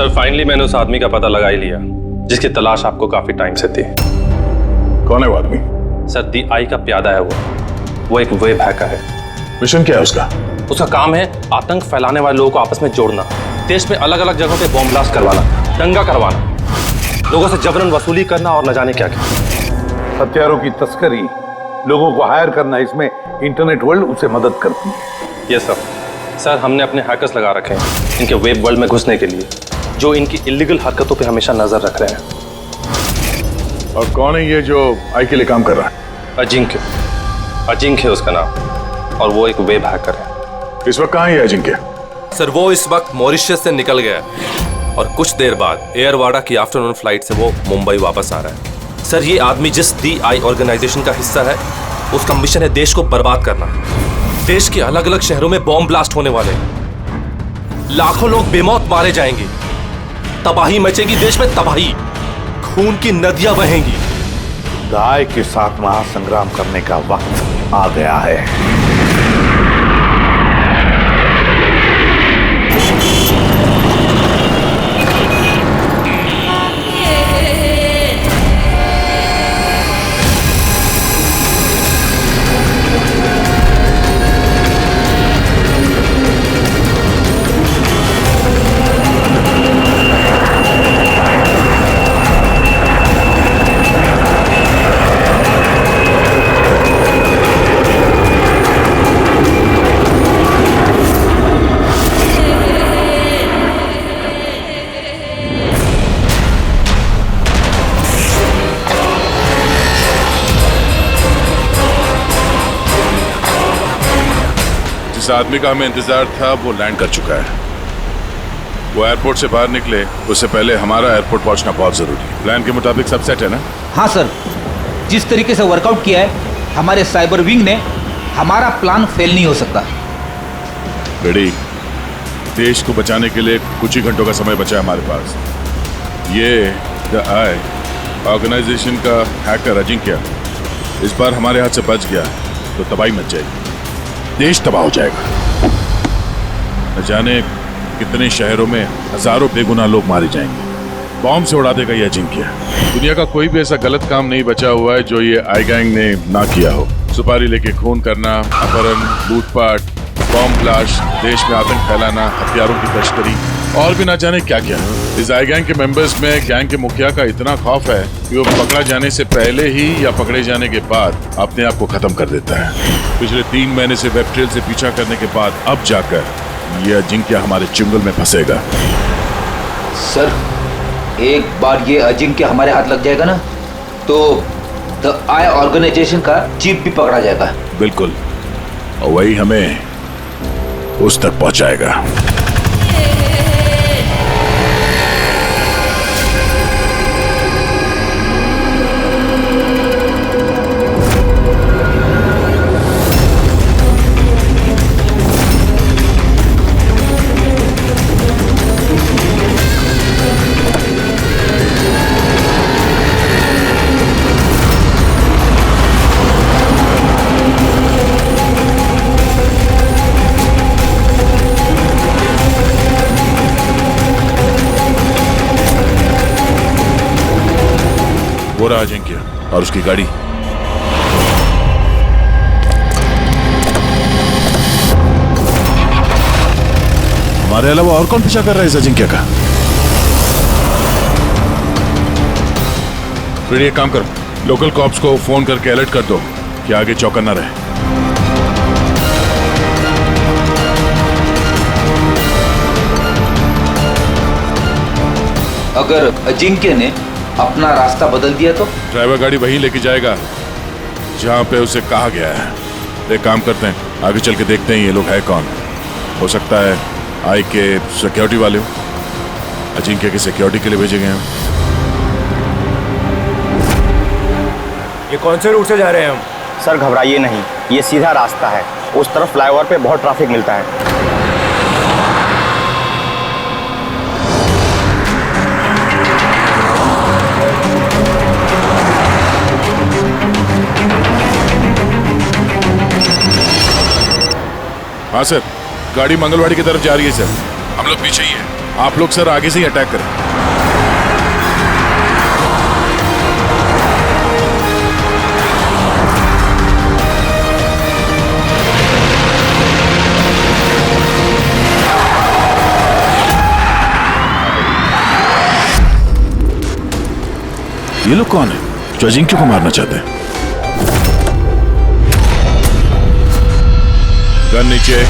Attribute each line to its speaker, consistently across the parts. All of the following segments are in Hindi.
Speaker 1: सर फाइनली मैंने उस आदमी का पता लगा ही लिया जिसकी तलाश आपको काफी टाइम से थी।
Speaker 2: कौन है वो आदमी?
Speaker 1: सर DI का प्यादा है वो एक वेब हैकर है।
Speaker 2: मिशन क्या है उसका?
Speaker 1: उसका काम है आतंक फैलाने वाले लोगों को आपस में जोड़ना, देश में अलग अलग जगहों पे बॉम्ब ब्लास्ट करवाना, दंगा करवाना, लोगों से जबरन वसूली करना और न जाने क्या क्या।
Speaker 2: हथियारों की तस्करी, लोगों को हायर करना, इसमें इंटरनेट वर्ल्ड उसे मदद करती है।
Speaker 1: ये सर हमने अपने हैकर्स लगा रखे हैं इनके वेब वर्ल्ड में घुसने के लिए, जो इनकी इलीगल हरकतों पे हमेशा नजर रख रहे हैं।
Speaker 2: और कौन है ये जो आई के लिए काम कर रहा है?
Speaker 1: अजिंक्य उसका नाम, और वो एक वेब हैकर है।
Speaker 2: इस वक्त कहाँ है अजिंक्य?
Speaker 3: सर वो इस वक्त मॉरिशस से निकल गया है और कुछ देर बाद एयरवाडा की आफ्टरनून फ्लाइट से वो मुंबई वापस आ रहा है। सर ये आदमी जिस DI ऑर्गेनाइजेशन का हिस्सा है उसका मिशन है देश को बर्बाद करना। देश के अलग अलग शहरों में बॉम्ब ब्लास्ट होने वाले, लाखों लोग बेमौत मारे जाएंगे, तबाही मचेगी, देश में तबाही, खून की नदियां बहेंगी।
Speaker 4: दाय के साथ महासंग्राम करने का वक्त आ गया है।
Speaker 2: जिस आदमी का हमें इंतजार था वो लैंड कर चुका है। वो एयरपोर्ट से बाहर निकले उससे पहले हमारा एयरपोर्ट पहुंचना बहुत जरूरी है। प्लान के मुताबिक सब सेट है ना?
Speaker 5: हाँ सर, जिस तरीके से वर्कआउट किया है हमारे साइबर विंग ने, हमारा प्लान फेल नहीं हो सकता।
Speaker 2: बेड़ी, देश को बचाने के लिए कुछ ही घंटों का समय बचा है हमारे पास। ये DI ऑर्गेनाइजेशन का हैकर अजिंक्य इस बार हमारे हाथ से बच गया तो तबाही मच जाएगी, देश तबाह हो जाएगा। न जाने कितने शहरों में हजारों बेगुनाह लोग मारे जाएंगे। बॉम्ब से उड़ा देगा ये अजिंक्य। दुनिया का कोई भी ऐसा गलत काम नहीं बचा हुआ है जो ये आई गैंग ने ना किया हो। सुपारी लेके खून करना, अपहरण, लूटपाट, बॉम्ब ब्लास्ट, देश में आतंक फैलाना, हथियारों की तस्करी और भी ना जाने क्या क्या। इस आई गैंग के मेंबर्स में गैंग के मुखिया का इतना खौफ है कि वो पकड़ा जाने से पहले ही या पकड़े जाने के बाद अपने आप को खत्म कर देता है। पिछले 3 महीने से वेब ट्रेल से पीछा करने के बाद अब जाकर यह अजिंक्य हमारे चुंगल में फंसेगा।
Speaker 5: सर एक बार ये अजिंक्य हमारे हाथ लग जाएगा ना तो DI ऑर्गेनाइजेशन का चीफ भी पकड़ा जाएगा।
Speaker 2: बिल्कुल, और वही हमें उस तक पहुंचाएगा। वो रहा अजिंक्य और उसकी गाड़ी। हमारे अलावा और कौन पीछा कर रहा है इस अजिंक्य का? फिर एक काम करो, लोकल कॉप्स को फोन करके अलर्ट कर दो कि आगे चौकन्ना रहे।
Speaker 5: अगर अजिंक्य ने अपना रास्ता बदल दिया तो?
Speaker 2: ड्राइवर गाड़ी वहीं लेके जाएगा जहां पे उसे कहा गया है। एक काम करते हैं, आगे चल के देखते हैं ये लोग है कौन। हो सकता है आई के सिक्योरिटी वाले हो, अजिंक्य के सिक्योरिटी के लिए भेजे गए हैं।
Speaker 6: ये कौन से रूट से जा रहे हैं हम?
Speaker 7: सर घबराइए नहीं, ये सीधा रास्ता है। उस तरफ फ्लाईओवर पे बहुत ट्रैफिक मिलता है।
Speaker 2: हाँ सर, गाड़ी मंगलवाड़ी की तरफ जा रही है सर। हम लोग पीछे ही हैं। आप लोग सर आगे से ही अटैक करें। ये लोग कौन है जो अजिंक्य को मारना चाहते हैं? गन नीचे।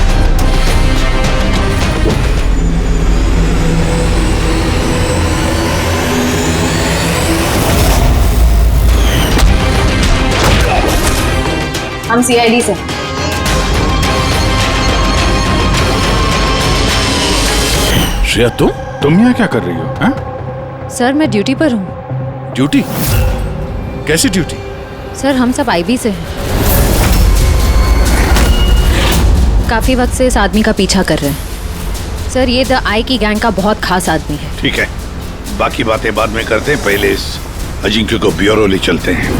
Speaker 8: हम सीआईडी से।
Speaker 2: श्रेया तुम यहाँ क्या कर रही हो? हाँ?
Speaker 8: सर मैं ड्यूटी पर हूँ।
Speaker 2: ड्यूटी? कैसी ड्यूटी?
Speaker 8: सर हम सब आईबी से हैं। काफी वक्त से इस आदमी का पीछा कर रहे हैं। सर ये द आई की गैंग का बहुत खास आदमी है।
Speaker 4: ठीक है, बाकी बातें बाद में करते हैं, पहले इस अजिंक्य को ब्यूरो ले चलते हैं।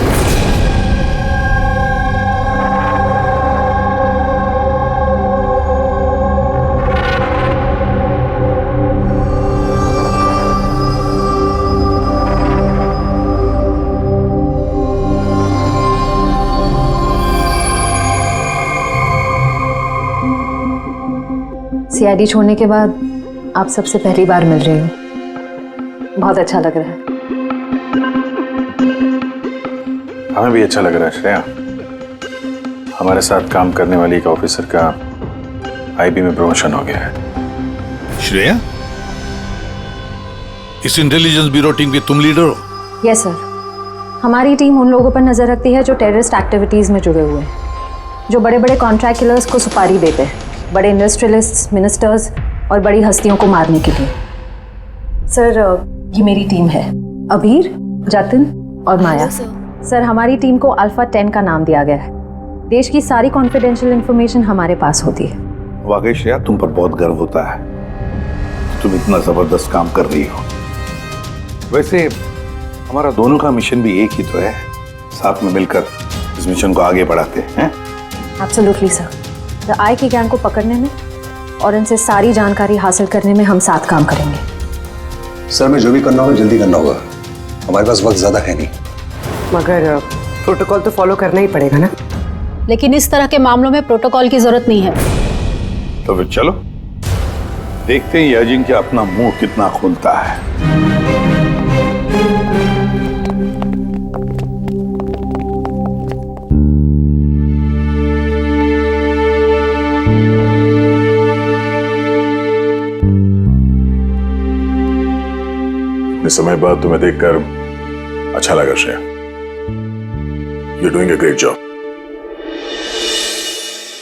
Speaker 8: सीआईडी छोड़ने के बाद आप सबसे पहली बार मिल रही हूँ, बहुत अच्छा लग रहा है।
Speaker 9: हमें भी अच्छा लग रहा है श्रेया। हमारे साथ काम करने वाली एक ऑफिसर का आईबी में प्रमोशन हो गया है।
Speaker 2: श्रेया, इस इंटेलिजेंस ब्यूरो टीम के तुम लीडर हो?
Speaker 8: यस सर, हमारी टीम उन लोगों पर नजर रखती है जो टेररिस्ट एक्टिविटीज में जुड़े हुए हैं, जो बड़े बड़े कॉन्ट्रैक्ट किलर्स को सुपारी देते हैं, बड़े इंडस्ट्रियलिस्ट्स, मिनिस्टर्स और बड़ी हस्तियों को मारने के लिए। सर ये मेरी टीम है, अबीर, जतिन और माया। सर हमारी टीम को अल्फा 10 का नाम दिया गया है। देश की सारी कॉन्फिडेंशियल इंफॉर्मेशन हमारे पास होती है।
Speaker 4: वाकई श्रेया, तुम पर बहुत गर्व होता है, तुम इतना जबरदस्त काम कर रही हो। वैसे हमारा दोनों का मिशन भी एक ही तो है, साथ में मिलकर इस मिशन को आगे बढ़ाते हैं।
Speaker 8: एब्सोल्युटली सर, द आई की गैंग को पकड़ने में और इनसे सारी जानकारी हासिल करने में हम साथ काम करेंगे।
Speaker 10: सर मैं जो भी करना होगा जल्दी करना होगा, हमारे पास वक्त ज्यादा है नहीं।
Speaker 11: मगर प्रोटोकॉल तो फॉलो करना ही पड़ेगा ना।
Speaker 8: लेकिन इस तरह के मामलों में प्रोटोकॉल की जरूरत नहीं है।
Speaker 4: तो फिर चलो देखते हैं ये अजिंक्य अपना मुंह कितना खोलता है।
Speaker 2: इस समय बाद तुम्हें देखकर अच्छा लगा Shreya. You're doing a great job.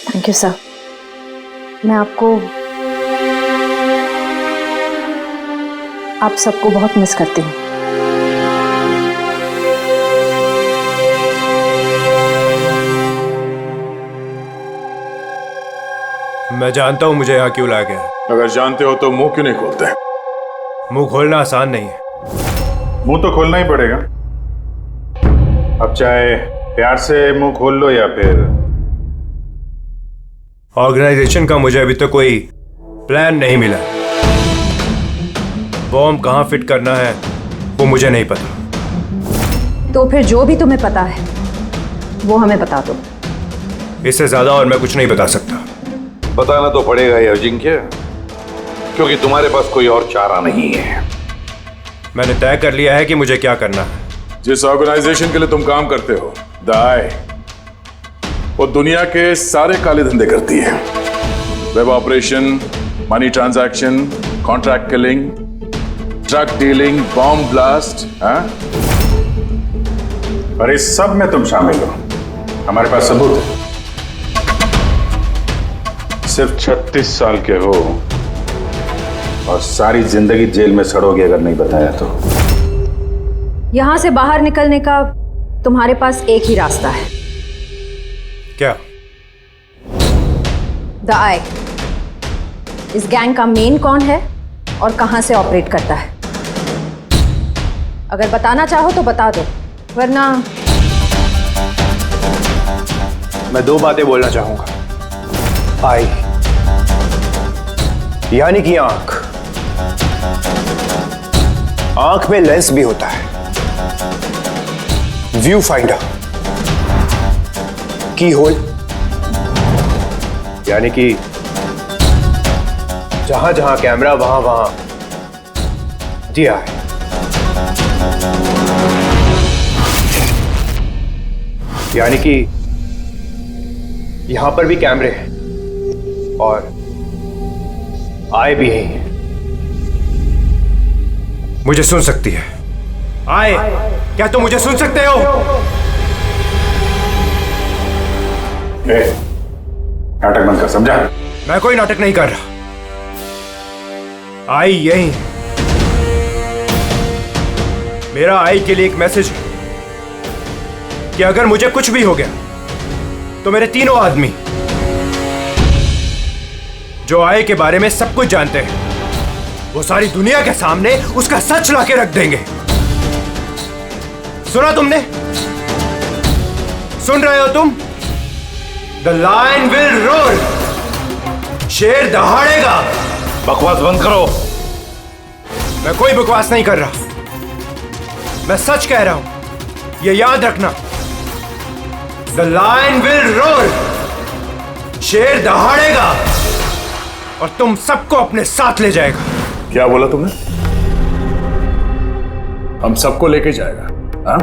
Speaker 8: Thank you sir. मैं आप सबको बहुत मिस करती हूँ।
Speaker 6: मैं जानता हूँ मुझे यहाँ क्यों लाया गया है।
Speaker 2: अगर जानते हो तो मुंह क्यों नहीं खोलते?
Speaker 6: मुंह खोलना आसान नहीं है।
Speaker 9: मुंह तो खोलना ही पड़ेगा। अब चाहे प्यार से मुंह खोल लो या फिर
Speaker 6: ऑर्गेनाइजेशन का मुझे अभी तक कोई प्लान नहीं मिला। बॉम्ब कहाँ फिट करना है वो मुझे नहीं पता।
Speaker 8: तो फिर जो भी तुम्हें पता है वो हमें बता दो।
Speaker 6: इससे ज्यादा और मैं कुछ नहीं बता सकता।
Speaker 4: बताना तो पड़ेगा ये अजिंक्य, क्योंकि तुम्हारे पास कोई और चारा नहीं है।
Speaker 6: मैंने तय कर लिया है कि मुझे क्या करना है।
Speaker 2: जिस ऑर्गेनाइजेशन के लिए तुम काम करते हो, द आई, वो दुनिया के सारे काले धंधे करती है। Web operation, money transaction, contract killing, drug dealing, bomb blast.
Speaker 9: और इस सब में तुम शामिल हो। हमारे पास सबूत है। सिर्फ 36 साल के हो और सारी जिंदगी जेल में सड़ोगे अगर नहीं बताया तो।
Speaker 8: यहां से बाहर निकलने का तुम्हारे पास एक ही रास्ता है।
Speaker 6: क्या?
Speaker 8: द आई। इस गैंग का मेन कौन है और कहां से ऑपरेट करता है? अगर बताना चाहो तो बता दो, वरना
Speaker 7: मैं दो बातें बोलना चाहूंगा। आई यानी कि आंख,
Speaker 6: आंख में लेंस भी होता है, व्यू फाइंडर, की होल, यानी कि जहां जहां कैमरा वहां वहां दिया है। यानी कि यहां पर भी कैमरे हैं और आए भी हैं। मुझे सुन सकती है। आए, क्या तुम मुझे सुन सकते हो?
Speaker 4: नाटक बंद कर, समझा?
Speaker 6: मैं कोई नाटक नहीं कर रहा। आई यही है। मेरा आई के लिए एक मैसेज है कि अगर मुझे कुछ भी हो गया तो मेरे तीनों आदमी जो आई के बारे में सब कुछ जानते हैं वो सारी दुनिया के सामने उसका सच लाके रख देंगे। सुना तुमने? सुन रहे हो तुम? द लायन विल रोर, शेर दहाड़ेगा।
Speaker 4: बकवास बंद करो।
Speaker 6: मैं कोई बकवास नहीं कर रहा, मैं सच कह रहा हूं, ये याद रखना। द लायन विल रोर, शेर दहाड़ेगा और तुम सबको अपने साथ ले जाएगा।
Speaker 4: क्या बोला तुमने? हम सबको लेके जाएगा? हाँ,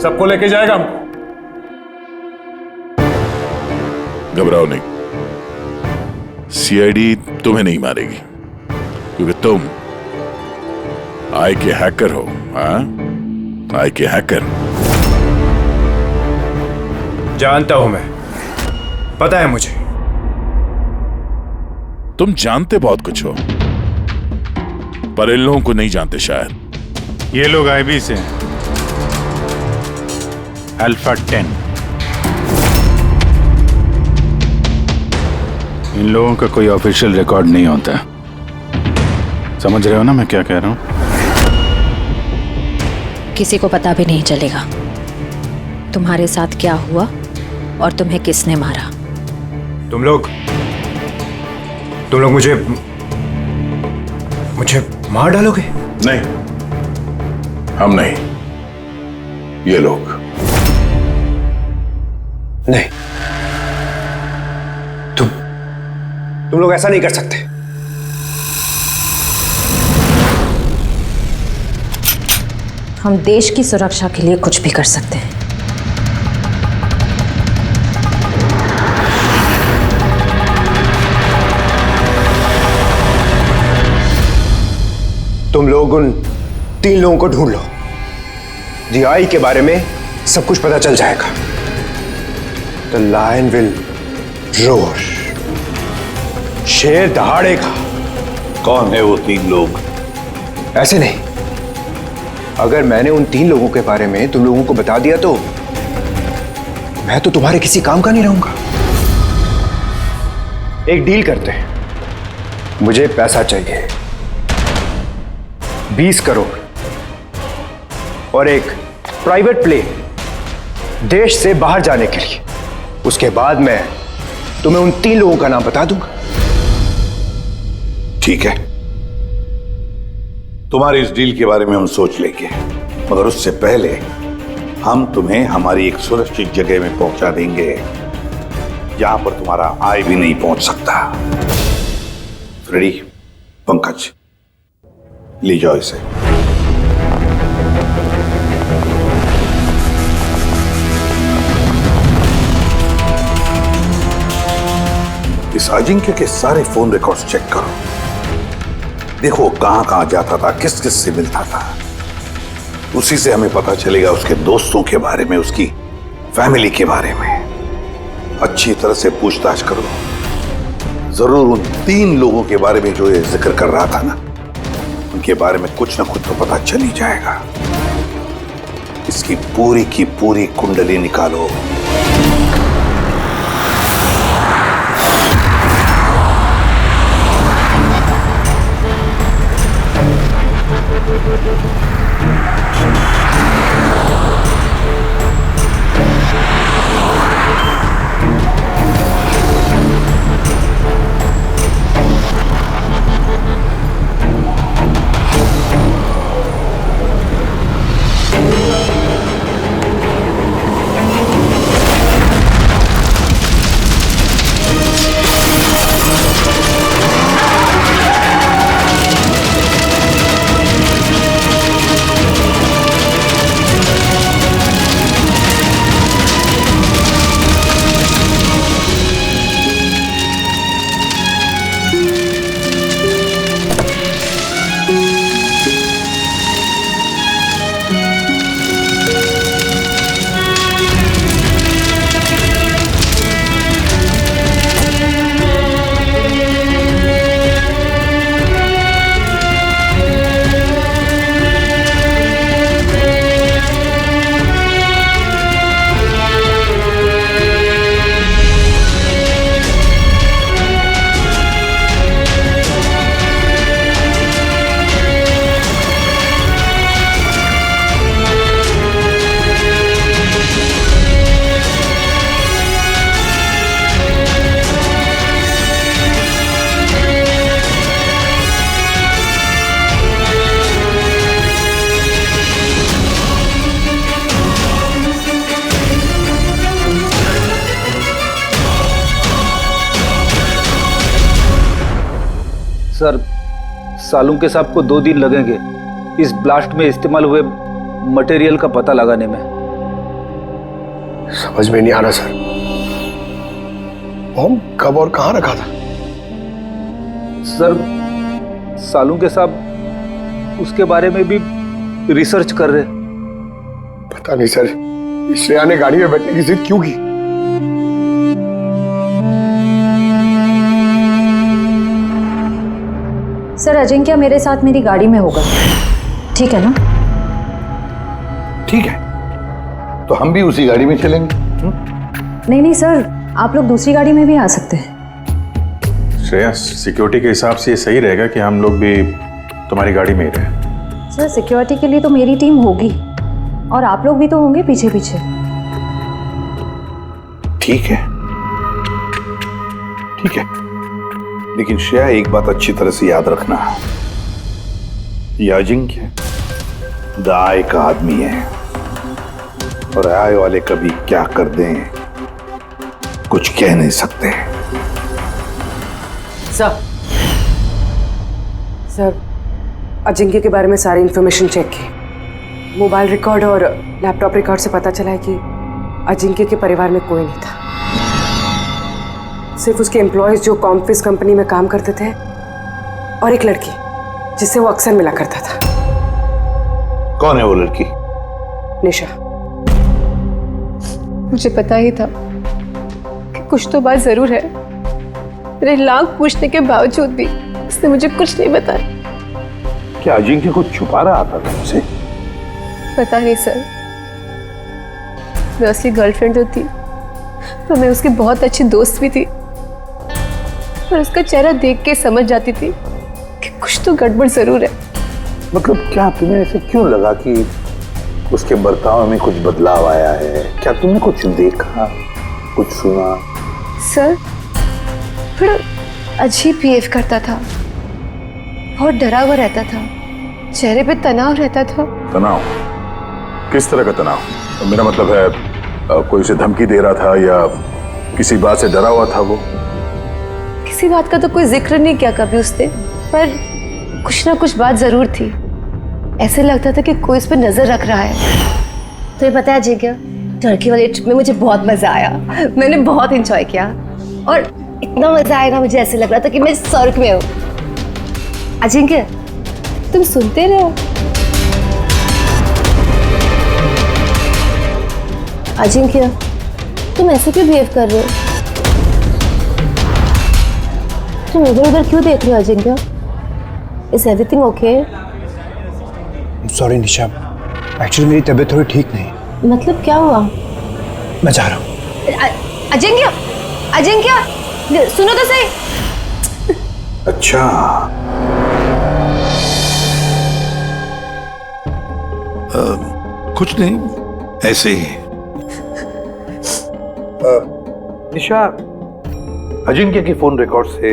Speaker 4: सबको लेके जाएगा हमको?
Speaker 2: घबराओ नहीं, सीआईडी तुम्हें नहीं मारेगी क्योंकि तुम आई के हैकर हो। हाँ, आई के हैकर।
Speaker 6: जानता हूं मैं, पता है मुझे।
Speaker 2: तुम जानते बहुत कुछ हो पर इन लोगों को नहीं जानते शायद।
Speaker 9: ये लोग आईबी से हैं, अल्फा 10। इन लोगों का कोई ऑफिशियल रिकॉर्ड नहीं होता। समझ रहे हो ना मैं क्या कह रहा हूं?
Speaker 8: किसी को पता भी नहीं चलेगा तुम्हारे साथ क्या हुआ और तुम्हें किसने मारा।
Speaker 6: तुम लोग मुझे मार डालोगे?
Speaker 4: नहीं, हम नहीं, ये लोग।
Speaker 6: नहीं, तुम लोग ऐसा नहीं कर सकते।
Speaker 8: हम देश की सुरक्षा के लिए कुछ भी कर सकते हैं।
Speaker 6: तुम लोग उन 3 लोगों को ढूंढ लो। जीआई के बारे में सब कुछ पता चल जाएगा। द लायन विल रोर, शेर दहाड़ेगा।
Speaker 4: कौन है वो 3 लोग?
Speaker 6: ऐसे नहीं, अगर मैंने उन 3 लोगों के बारे में तुम लोगों को बता दिया तो मैं तो तुम्हारे किसी काम का नहीं रहूंगा। एक डील करते हैं, मुझे पैसा चाहिए 20 करोड़ और एक प्राइवेट प्लेन देश से बाहर जाने के लिए। उसके बाद मैं तुम्हें उन 3 लोगों का नाम बता दूंगा।
Speaker 4: ठीक है, तुम्हारी इस डील के बारे में हम सोच लेंगे, मगर उससे पहले हम तुम्हें हमारी एक सुरक्षित जगह में पहुंचा देंगे जहां पर तुम्हारा आई भी नहीं पहुंच सकता। फ्रेडी, पंकज, ले जाओ इसे। इस अजिंक्य के सारे फोन रिकॉर्ड्स चेक करो, देखो कहां कहां जाता था, किस किस से मिलता था। उसी से हमें पता चलेगा उसके दोस्तों के बारे में, उसकी फैमिली के बारे में। अच्छी तरह से पूछताछ करो, जरूर उन 3 लोगों के बारे में जो ये जिक्र कर रहा था ना, उनके बारे में कुछ ना कुछ तो पता चल ही जाएगा। इसकी पूरी की पूरी कुंडली निकालो।
Speaker 5: सर, सालुंके साहब को 2 दिन लगेंगे इस ब्लास्ट में इस्तेमाल हुए मटेरियल का पता लगाने में।
Speaker 10: समझ में नहीं आ रहा सर, बॉम्ब कब और कहां रखा था?
Speaker 5: सर, सालुंके साहब उसके बारे में भी रिसर्च कर रहे।
Speaker 10: पता नहीं सर, श्रेया ने गाड़ी में बैठने की जिद क्यों की?
Speaker 8: सर, अजिंक्य मेरे साथ मेरी गाड़ी में होगा, ठीक है ना?
Speaker 4: ठीक है, तो हम भी उसी गाड़ी में चलेंगे।
Speaker 8: नहीं नहीं सर, आप लोग दूसरी गाड़ी में भी आ सकते हैं।
Speaker 9: श्रेया, सिक्योरिटी के हिसाब से ये सही रहेगा कि हम लोग भी तुम्हारी गाड़ी में ही रहें।
Speaker 8: सर, सिक्योरिटी के लिए तो मेरी टीम होगी और आप लोग भी तो होंगे पीछे पीछे।
Speaker 4: ठीक है, ठीक है, लेकिन श्रेया एक बात अच्छी तरह से याद रखना, ये अजिंक्य द आई का आदमी है और आई वाले कभी क्या कर दें कुछ कह नहीं सकते।
Speaker 11: सर, अजिंक्य के बारे में सारी इंफॉर्मेशन चेक की। मोबाइल रिकॉर्ड और लैपटॉप रिकॉर्ड से पता चला है कि अजिंक्य के परिवार में कोई नहीं था, सिर्फ उसके एम्प्लॉयज जो कॉम्फिस कंपनी में काम करते थे और एक लड़की जिससे वो अक्सर मिला करता था।
Speaker 4: कौन है वो लड़की?
Speaker 11: निशा।
Speaker 12: मुझे पता ही था कि कुछ तो बात जरूर है। मेरे लाख पूछने के बावजूद भी उसने मुझे कुछ नहीं बताया।
Speaker 4: क्या अजिंक्य को छुपा रहा था तुमसे?
Speaker 12: पता नहीं सर, मैं उसकी गर्लफ्रेंड तो थी, पर मैं उसकी बहुत अच्छी दोस्त भी थी और उसका चेहरा देख के समझ जाती थी कि कुछ तो गड़बड़ जरूर है।
Speaker 4: मतलब क्या तुम्हें ऐसे क्यों लगा कि उसके बर्ताव में कुछ बदलाव आया है? क्या तुमने कुछ देखा, कुछ सुना?
Speaker 12: सर, थोड़ा अजीब बिहेव करता था, बहुत डरा हुआ रहता था, चेहरे पे तनाव रहता था।
Speaker 2: तनाव? किस तरह का तनाव? मेरा मतलब है कोई उसे धमकी दे रहा था या किसी बात से डरा हुआ था वो?
Speaker 12: किसी बात का तो कोई जिक्र नहीं किया कभी उसने, पर कुछ ना कुछ बात जरूर थी। ऐसे लगता था कि कोई इस पर नजर रख रहा है। तो ये पता है जी क्या, टर्की वाली ट्रिप में मुझे बहुत मजा आया, मैंने बहुत एंजॉय किया और इतना मजा आया ना, मुझे ऐसे लग रहा था कि मैं स्वर्ग में हूँ। अजिंक्य, तुम सुनते रहो। अजिंक्य, तुम ऐसे क्यों बिहेव कर रहे हो? तुम इधर उधर क्यों देख रहे हो Ajinkya? Is everything okay?
Speaker 6: Sorry Nisha, actually मेरी तबीयत थोड़ी ठीक नहीं।
Speaker 12: मतलब क्या हुआ?
Speaker 6: मैं जा रहा हूँ।
Speaker 12: अजिंक्य, अजिंक्य, सुनो तो सही।
Speaker 4: अच्छा, कुछ नहीं, ऐसे ही। निशा, अजिंक्य की फोन रिकॉर्ड से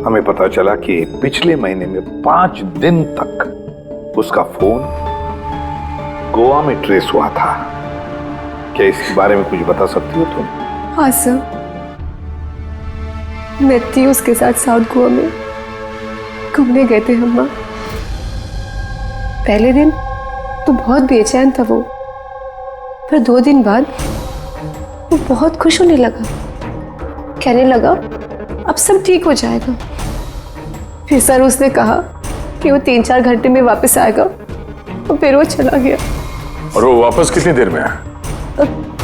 Speaker 4: हमें पता चला कि पिछले महीने में 5 दिन तक उसका फोन गोवा में ट्रेस हुआ था। क्या इसके बारे में कुछ बता सकती हो तुम?
Speaker 12: हाँ सर, मैं थी उसके साथ साउथ गोवा में, घूमने गए थे हम वहाँ। पहले दिन तो बहुत बेचैन था वो, पर 2 दिन बाद वो बहुत खुश होने लगा, कहने लगा अब सब ठीक हो जाएगा। फिर सर उसने कहा कि वो 3-4 घंटे में वापस आएगा और फिर वो चला गया।
Speaker 2: और वो वापस कितनी देर में आया?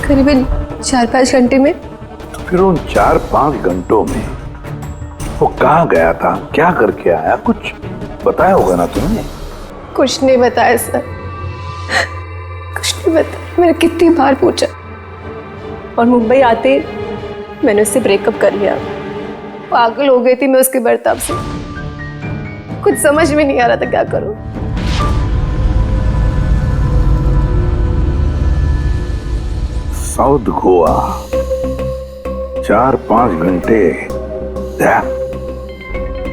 Speaker 12: करीबन 4-5 घंटे में।
Speaker 4: तो फिर उन 4-5 घंटों में वो कहाँ गया था, क्या करके आया, कुछ बताया होगा ना तुमने?
Speaker 12: कुछ नहीं बताया सर, कुछ नहीं बताया। मैंने कितनी बार पूछा और मुंबई आते मैंने उससे ब्रेकअप कर लिया। पागल हो गई थी मैं उसके बर्ताव से, कुछ समझ में नहीं आ रहा था क्या करूं।
Speaker 4: साउथ गोवा 4-5 घंटे,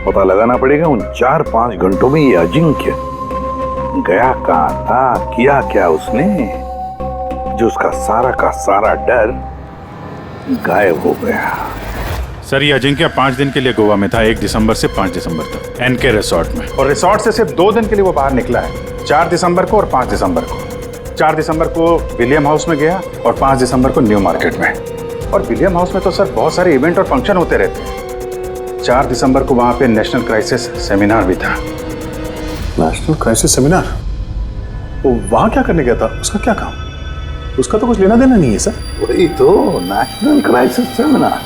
Speaker 4: पता लगाना पड़ेगा उन 4-5 घंटों में ये अजिंक्य गया कहाँ था, किया क्या उसने, जो उसका सारा का सारा डर गायब हो गया।
Speaker 9: सर ये अजिंक्य 5 दिन के लिए गोवा में था, 1 दिसंबर से 5 दिसंबर तक एनके रिसोर्ट में। और रिसोर्ट से सिर्फ 2 दिन के लिए वो बाहर निकला है, 4 दिसंबर को और 5 दिसंबर को। 4 दिसंबर को विलियम हाउस में गया और 5 दिसंबर को न्यू मार्केट में। और विलियम हाउस में तो सर बहुत सारे इवेंट और फंक्शन होते रहते हैं। 4 दिसंबर को वहाँ पे नेशनल क्राइसिस सेमिनार भी था।
Speaker 13: National crisis seminar? वो वहाँ क्या करने गया था? उसका क्या काम? उसका तो कुछ लेना देना नहीं है सर।
Speaker 4: वही तो नेशनल क्राइसिस सेमिनार।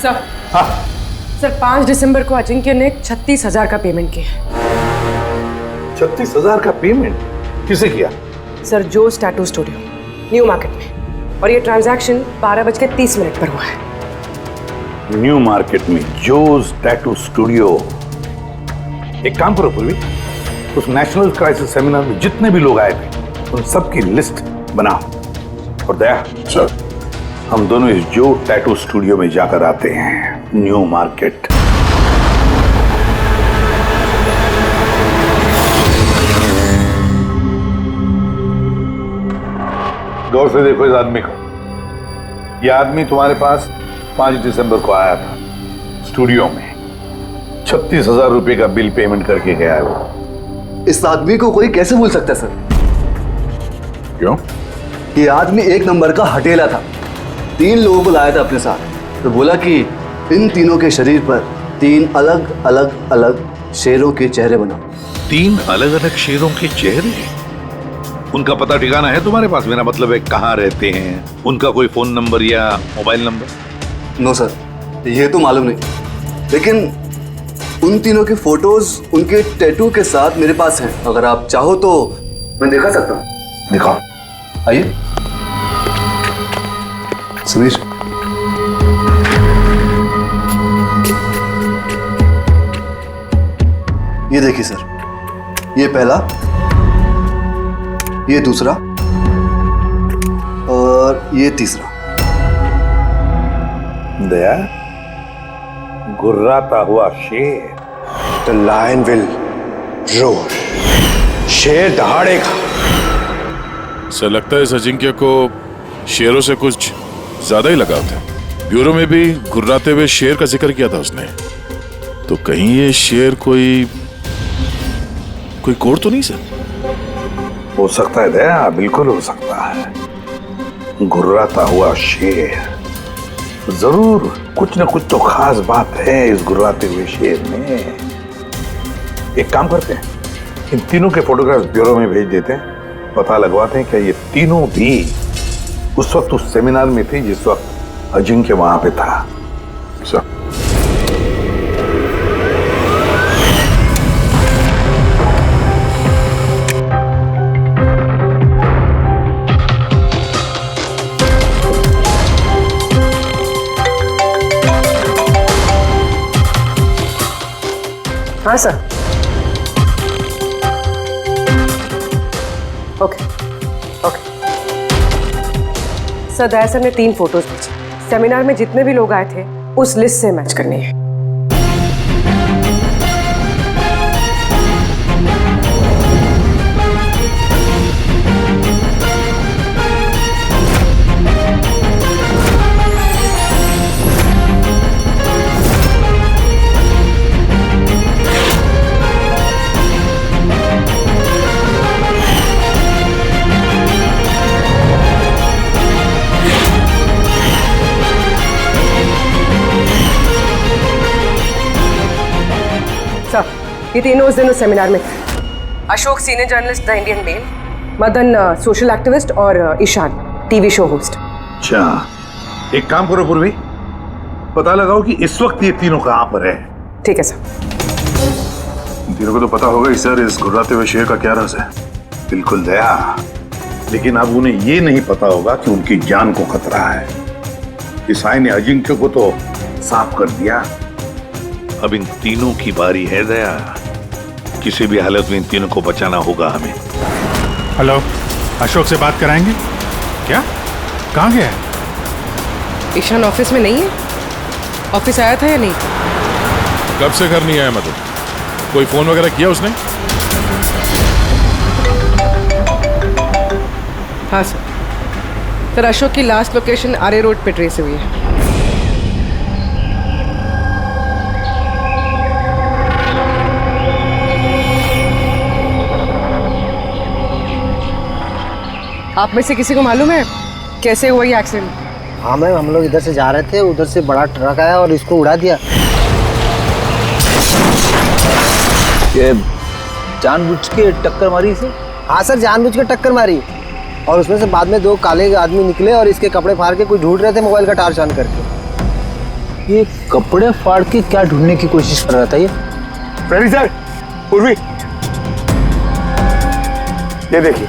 Speaker 11: सर
Speaker 4: हाँ
Speaker 11: सर 5 दिसंबर को अजिंक्य ने 36,000 का पेमेंट किया।
Speaker 4: 36,000 का पेमेंट किसे किया?
Speaker 11: सर जोस टैटू स्टूडियो न्यू मार्केट में। और ये ट्रांजैक्शन 12:30 पर हुआ है।
Speaker 4: न्यू मार्केट में जोस टैटू स्टूडियो। एक काम करो पूर्वी, उस नेशनल क्राइसिस सेमिनार में जितने भी लोग आए थे उन सबकी लिस्ट बनाओ। और दया सर, हम दोनों इस जो टैटू स्टूडियो में जाकर आते हैं, न्यू मार्केट। गौर से देखो इस आदमी को। यह आदमी तुम्हारे पास 5 दिसंबर को आया था स्टूडियो में। 36,000 रुपए का बिल पेमेंट करके गया है वो।
Speaker 14: इस आदमी को कोई कैसे भूल सकता है सर?
Speaker 4: क्यों?
Speaker 14: ये आदमी एक नंबर का हटेला था। 3 लोगों को लाया था अपने साथ, तो बोला कि इन तीनों के शरीर पर 3 अलग अलग अलग शेरों के चेहरे बनाओ।
Speaker 4: 3 अलग अलग शेरों के चेहरे? उनका पता ठिकाना है तुम्हारे पास? मेरा मतलब है कहाँ रहते हैं, उनका कोई फोन नंबर या मोबाइल नंबर?
Speaker 14: नो सर, ये तो मालूम नहीं, लेकिन उन तीनों की फोटोज उनके टैटू के साथ मेरे पास हैं। अगर आप चाहो तो मैं दिखा सकता हूँ।
Speaker 4: दिखाओ।
Speaker 14: आइए सुनीश। ये देखिए सर, ये पहला, ये दूसरा और ये तीसरा।
Speaker 4: दया, गुर्राता हुआ शेर।
Speaker 10: The lion will roar. शेर दहाड़ेगा।
Speaker 2: सर लगता है इस अजिंक्य को शेरों से कुछ ज्यादा ही लगाव था। ब्यूरो में भी गुर्राते हुए शेर का जिक्र किया था उसने। तो कहीं ये शेर कोई कोड तो नहीं सर?
Speaker 4: हो सकता है दया, बिल्कुल हो सकता है। गुर्राता हुआ शेर, जरूर कुछ न कुछ तो खास बात है इस गुर्राते हुए शेर में। एक काम करते हैं, इन तीनों के फोटोग्राफ्स ब्यूरो में भेज देते हैं, पता लगवाते हैं क्या ये तीनों भी उस वक्त उस सेमिनार में थे जिस वक्त अजिंक्य वहां पे था। सर
Speaker 11: हाँ सर। ओके ओके सर, दया सर ने 3 फोटोज भेजी। सेमिनार में जितने भी लोग आए थे उस लिस्ट से मैच करनी है। सर, ये तीनों उस दिन उस सेमिनार में थे। Ashok senior journalist the Indian mail, Madan social activist और ईशान टीवी शो होस्ट।
Speaker 4: अच्छा, एक काम करो पूर्वी, पता लगाओ कि इस वक्त ये तीनों कहां पर है।
Speaker 11: ठीक है सर।
Speaker 4: तीनों को तो पता होगा ही सर इस गुर्राते हुए शेर का क्या राज है। बिल्कुल दया, लेकिन अब उन्हें ये नहीं पता होगा कि उनकी जान को खतरा है। ईसाई ने अजिंक्य को तो साफ कर दिया, अब इन तीनों की बारी है दया। किसी भी हालत में इन तीनों को बचाना होगा हमें।
Speaker 9: हेलो, अशोक से बात कराएंगे क्या? कहाँ गया है?
Speaker 11: ईशान ऑफिस में नहीं है? ऑफिस आया था या नहीं?
Speaker 2: कब से घर नहीं आया? मतलब कोई फोन वगैरह किया उसने?
Speaker 11: हाँ सर। सर, अशोक की लास्ट लोकेशन आरे रोड पे ट्रेस हुई है। आप में से किसी को मालूम है कैसे हुआ ये एक्सीडेंट?
Speaker 15: हाँ मैम, हम लोग इधर से जा रहे थे, उधर से बड़ा ट्रक आया और इसको उड़ा दिया।
Speaker 5: ये जानबूझ के टक्कर मारी इसे?
Speaker 15: हाँ सर, जानबूझ के टक्कर मारी। और उसमें से बाद में दो काले आदमी निकले और इसके कपड़े फाड़ के कोई ढूंढ रहे थे मोबाइल का टार्च ऑन करके।
Speaker 5: ये कपड़े फाड़ के क्या ढूंढने की कोशिश कर रहा था ये?
Speaker 10: फ्रेडी सर, पूर्वी, ये देखिए,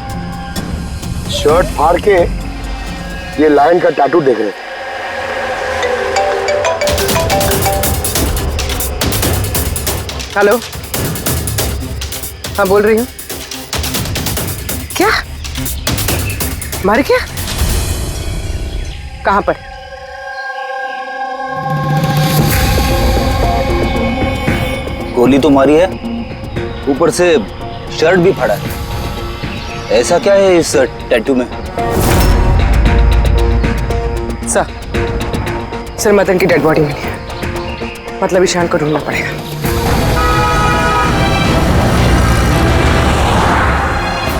Speaker 10: शर्ट फाड़ के ये लायन का टैटू देख रहे थे।
Speaker 11: हेलो, हाँ बोल रही हूँ। क्या मारे? क्या? कहाँ पर?
Speaker 5: गोली तो मारी है, ऊपर से शर्ट भी फाड़ा है। ऐसा क्या है इस टैटू में?
Speaker 11: सर मदन की डेड बॉडी मिली है, मतलब ईशान को ढूंढना पड़ेगा।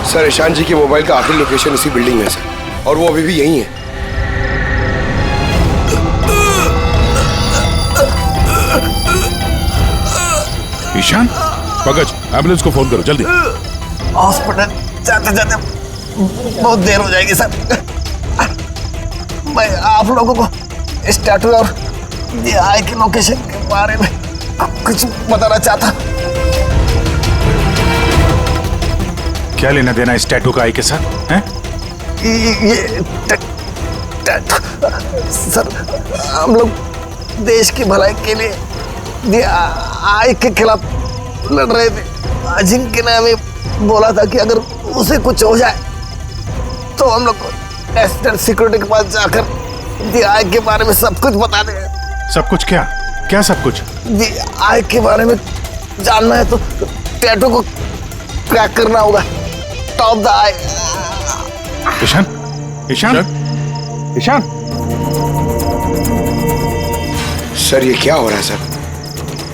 Speaker 10: सर, ईशान जी के मोबाइल का आखिरी लोकेशन इसी बिल्डिंग में है सर, और वो अभी भी यहीं है।
Speaker 2: ईशान, पंकज, एम्बुलेंस को फोन करो जल्दी।
Speaker 15: हॉस्पिटल जाते जाते बहुत देर हो जाएगी सर। मैं आप लोगों को इस टैटू और आई के लोकेशन के बारे में कुछ बताना चाहता।
Speaker 9: क्या लेना देना इस टैटू का आई के साथ हैं?
Speaker 15: ये टैटू सर, हम लोग देश की भलाई के लिए आई के खिलाफ लड़ रहे थे। अजिंक्य ने हमें बोला था कि अगर उसे कुछ हो जाए तो हम लोग को एस्टेट सिक्योरिटी के पास जाकर आई के बारे में सब कुछ बता दें।
Speaker 9: सब कुछ? क्या क्या सब कुछ?
Speaker 15: आई के बारे में जानना है तो टैटू को क्रैक करना होगा। Top the eye.
Speaker 9: Ishan, Ishan, Ishan.
Speaker 10: Sir, ये क्या हो रहा है सर?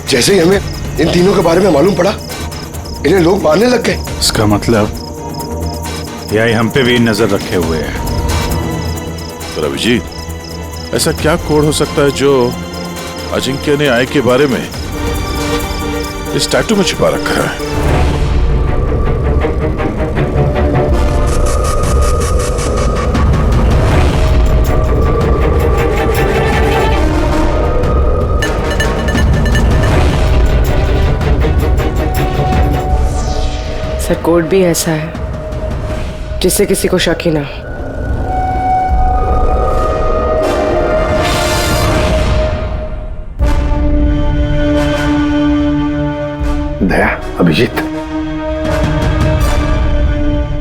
Speaker 10: जैसे ही हमें इन तीनों के बारे में मालूम पड़ा, इन्हें लोग मारने लग गए।
Speaker 9: इसका मतलब यही हम पे भी नजर रखे हुए है।
Speaker 2: तो अभिजीत, ऐसा क्या कोड हो सकता है जो अजिंक्य ने आई के बारे में इस टैटू में छिपा रखा है?
Speaker 11: सर, कोड भी ऐसा है जिससे किसी को शक ही ना हो।
Speaker 4: दया, अभिजीत,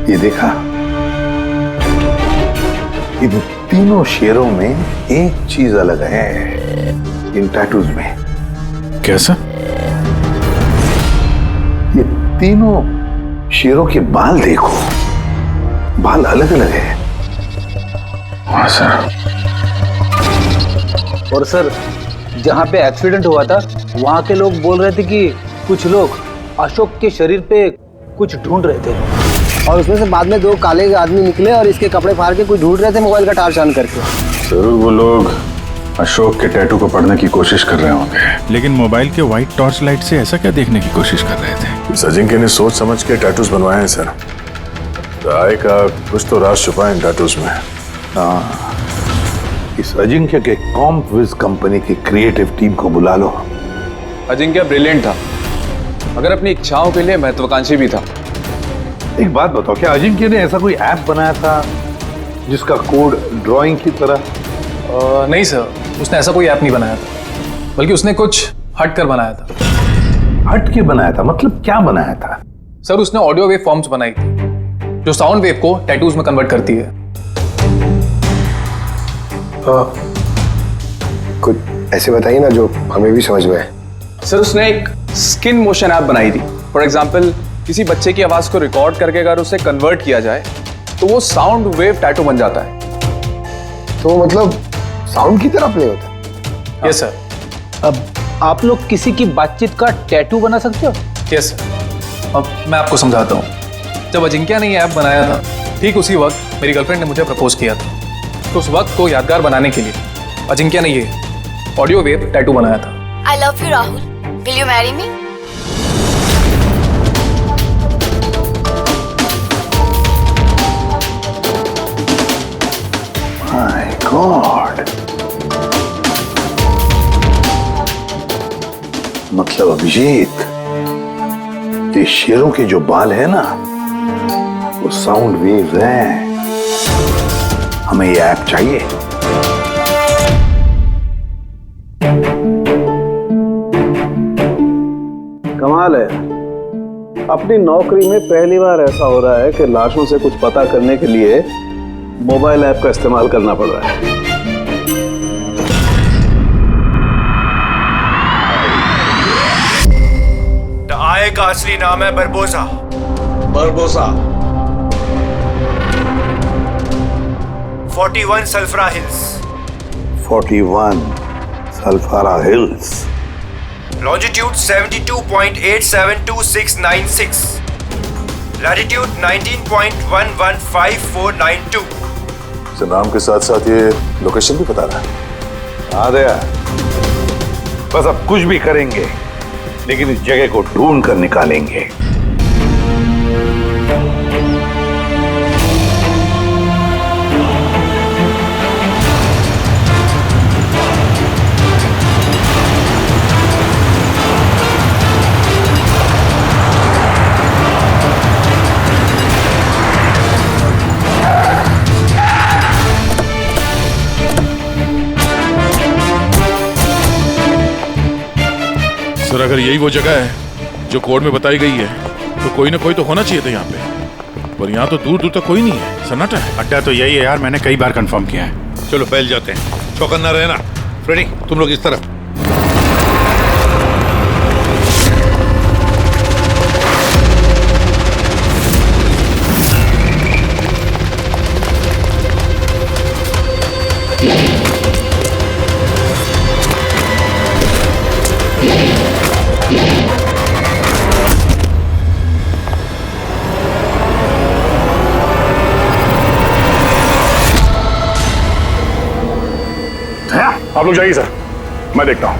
Speaker 4: ये देखा, इन तीनों शेरों में एक चीज अलग है इन टैटूज में।
Speaker 9: कैसा?
Speaker 4: ये तीनों शेरों के बाल देखो, बाल अलग अलग है। हाँ सर।
Speaker 5: और सर, जहाँ पे एक्सीडेंट हुआ था वहाँ के लोग बोल रहे थे कि कुछ लोग अशोक के शरीर पे कुछ ढूंढ रहे थे।
Speaker 15: और उसमें से बाद में दो काले आदमी निकले और इसके कपड़े फाड़ के कुछ ढूंढ रहे थे मोबाइल का टार्च ऑन करके।
Speaker 9: जरूर वो लोग अशोक के टैटू को पढ़ने की कोशिश कर रहे होंगे, लेकिन मोबाइल के व्हाइट टॉर्च लाइट से ऐसा क्या देखने की कोशिश कर रहे थे?
Speaker 13: इस अजिंक्य ने सोच समझ के टैटूज बनवाए हैं सर। राय का कुछ तो राज छुपा है इन टैटूज में।
Speaker 4: हाँ, इस अजिंक्य के कॉम्पविज कंपनी की क्रिएटिव टीम को बुला लो।
Speaker 16: अजिंक्य ब्रिलियंट था, मगर अपनी इच्छाओं के लिए महत्वाकांक्षी भी था।
Speaker 4: एक बात बताओ, क्या अजिंक्य ने ऐसा कोई ऐप बनाया था जिसका कोड ड्राइंग की तरह?
Speaker 16: नहीं सर, उसने ऐसा कोई ऐप नहीं बनाया था, बल्कि उसने कुछ हट कर बनाया था।
Speaker 4: हट के बनाया था? मतलब क्या बनाया था?
Speaker 16: सर, उसने ऑडियो वेव फॉर्म्स बनाई थी जो साउंड वेव को टैटूज में कन्वर्ट करती है।
Speaker 10: कुछ ऐसे बताइए ना जो हमें भी समझ में आए।
Speaker 16: सर, उसने एक स्किन मोशन ऐप बनाई थी। फॉर एग्जाम्पल, किसी बच्चे की आवाज को रिकॉर्ड करके अगर उसे कन्वर्ट किया जाए तो वो साउंड वेव टैटू बन जाता है।
Speaker 10: तो मतलब साउंड की तरह प्ले होता है?
Speaker 16: Yes sir.
Speaker 5: अब आप लोग किसी की बातचीत का टैटू बना सकते हो?
Speaker 16: Yes sir. अब मैं आपको समझाता हूँ। जब अजिंक्य ने ये ऐप बनाया था, ठीक उसी वक्त मेरी गर्लफ्रेंड ने मुझे प्रपोज किया था, तो उस वक्त को यादगार बनाने के लिए अजिंक्य ने ये ऑडियो वेव टैटू बनाया था।
Speaker 17: I love you, Rahul. Will you marry me?
Speaker 4: My God. मतलब अभिजीत, ये शेरों के जो बाल है ना, वो साउंड वेव्स हैं। हमें ये ऐप चाहिए।
Speaker 14: कमाल है, अपनी नौकरी में पहली बार ऐसा हो रहा है कि लाशों से कुछ पता करने के लिए मोबाइल ऐप का इस्तेमाल करना पड़ रहा है।
Speaker 6: आय का असली नाम है बरबोसा।
Speaker 14: बरबोसा
Speaker 6: 41 सल्फरा हिल्स।
Speaker 4: 41 सल्फारा हिल्स।
Speaker 6: लॉन्जिट्यूड 72.872696। लैटिट्यूड 19.115492।
Speaker 13: इस नाम के साथ साथ ये लोकेशन भी बता रहा है।
Speaker 4: आ गया। बस अब कुछ भी करेंगे, लेकिन इस जगह को ढूंढ कर निकालेंगे।
Speaker 2: सर, अगर यही वो जगह है जो कोड में बताई गई है, तो कोई ना कोई तो होना चाहिए था यहाँ पे, पर यहाँ तो दूर दूर तक कोई नहीं है, सन्नाटा है।
Speaker 9: अड्डा तो यही है यार, मैंने कई बार कंफर्म किया है।
Speaker 4: चलो फैल जाते हैं, चौकन्ना रहना। फ्रेडी, तुम लोग इस तरफ।
Speaker 13: आप लोग जाइए सर, मैं देखता हूं।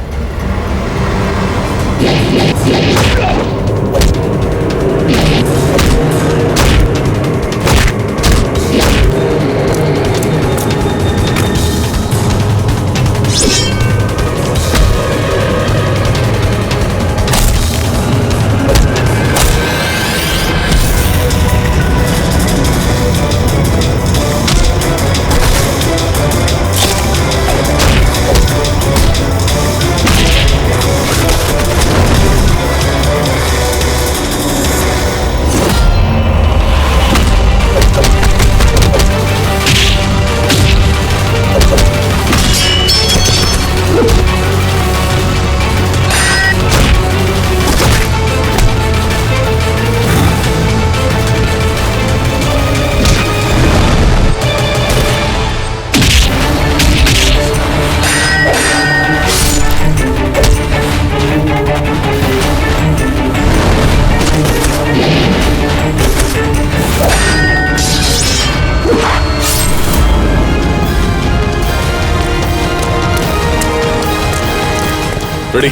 Speaker 2: रेडी,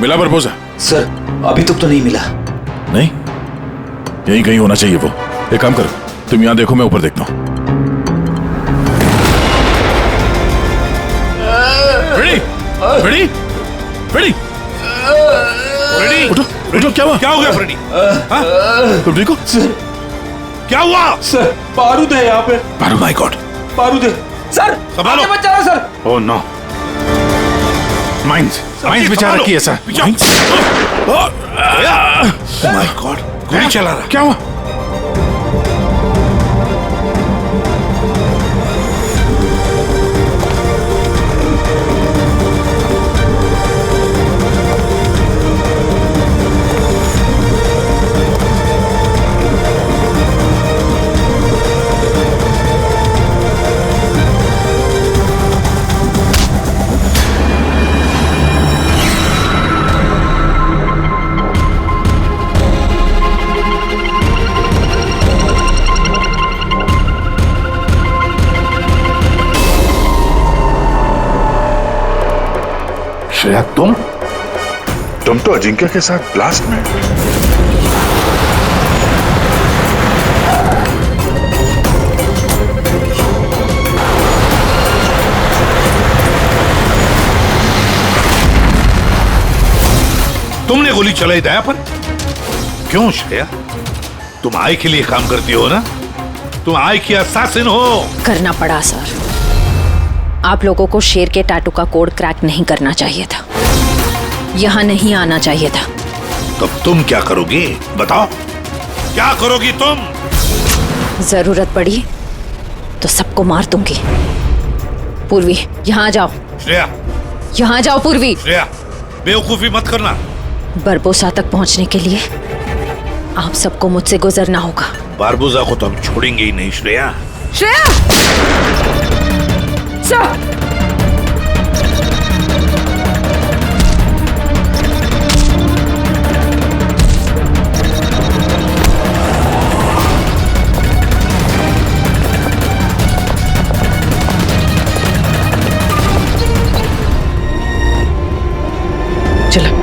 Speaker 2: मिला बरबोसा?
Speaker 5: सर, अभी तक तो नहीं मिला।
Speaker 2: नहीं, यहीं कहीं होना चाहिए वो। एक काम करो, तुम यहाँ देखो, मैं ऊपर देखता हूँ। रेडी, रेडी, रेडी, रेडी, उठो, उठो। क्या हुआ? क्या हो गया फ्रेडी? तुम ठीक हो?
Speaker 5: सर,
Speaker 2: क्या हुआ?
Speaker 5: सर, बारूद है यहाँ पे।
Speaker 2: बारूद? माय गॉड,
Speaker 5: बारूद है। सर,
Speaker 2: संभालो।
Speaker 5: बचा रहा सर।
Speaker 9: ओह नो, माइंस बिछा रखी है सर।
Speaker 2: माय गॉड, गोली चला रहा।
Speaker 9: क्या हुआ?
Speaker 4: श्रेया
Speaker 2: तुम तो अजिंक्य के साथ ब्लास्ट में।
Speaker 4: तुमने गोली चलाई दया पर? क्यों श्रेया? तुम आई के लिए काम करती हो ना? तुम आई की असैसिन हो।
Speaker 8: करना पड़ा सर। आप लोगों को शेर के टैटू का कोड क्रैक नहीं करना चाहिए था, यहाँ नहीं आना चाहिए था।
Speaker 4: तब तुम क्या करोगी? बताओ, क्या करोगी तुम?
Speaker 8: जरूरत पड़ी तो सबको मार दूंगी। पूर्वी, यहाँ जाओ।
Speaker 4: श्रेया,
Speaker 8: यहाँ जाओ पूर्वी।
Speaker 4: श्रेया, बेवकूफी मत करना।
Speaker 8: बरबोसा तक पहुंचने के लिए आप सबको मुझसे गुजरना होगा।
Speaker 4: बारबोसा को तो हम छोड़ेंगे ही नहीं श्रेया।
Speaker 11: श्रेया! सर!
Speaker 8: चलो।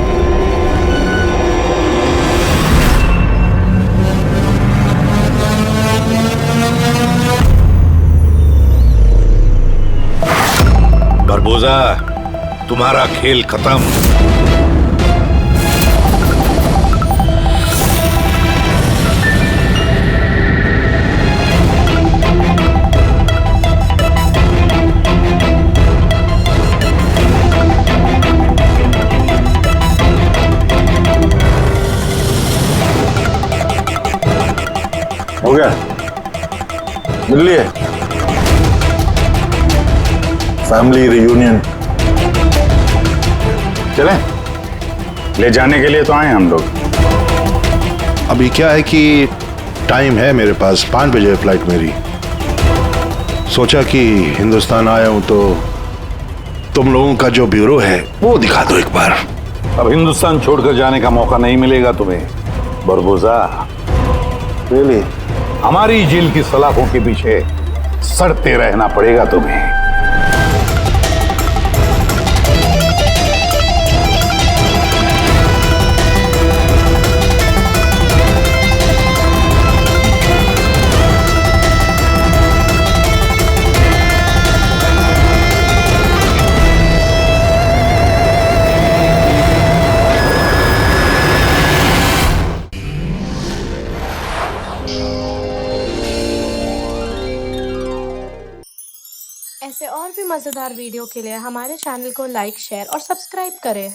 Speaker 4: बारबोसा, तुम्हारा खेल खत्म।
Speaker 13: हो गया? मिल लिए? Family reunion. चलें? ले जाने के लिए तो आए हम लोग।
Speaker 10: अभी क्या है कि टाइम है मेरे पास, 5 बजे फ्लाइट मेरी। सोचा कि हिंदुस्तान आया हूं तो तुम लोगों का जो ब्यूरो है वो दिखा दो एक बार।
Speaker 4: अब हिंदुस्तान छोड़कर जाने का मौका नहीं मिलेगा तुम्हें बारबोसा।
Speaker 10: रियली?
Speaker 4: हमारी जेल की सलाखों के पीछे सड़ते रहना पड़ेगा तुम्हें।
Speaker 18: ऐसे और भी मज़ेदार वीडियो के लिए हमारे चैनल को लाइक, शेयर और सब्सक्राइब करें।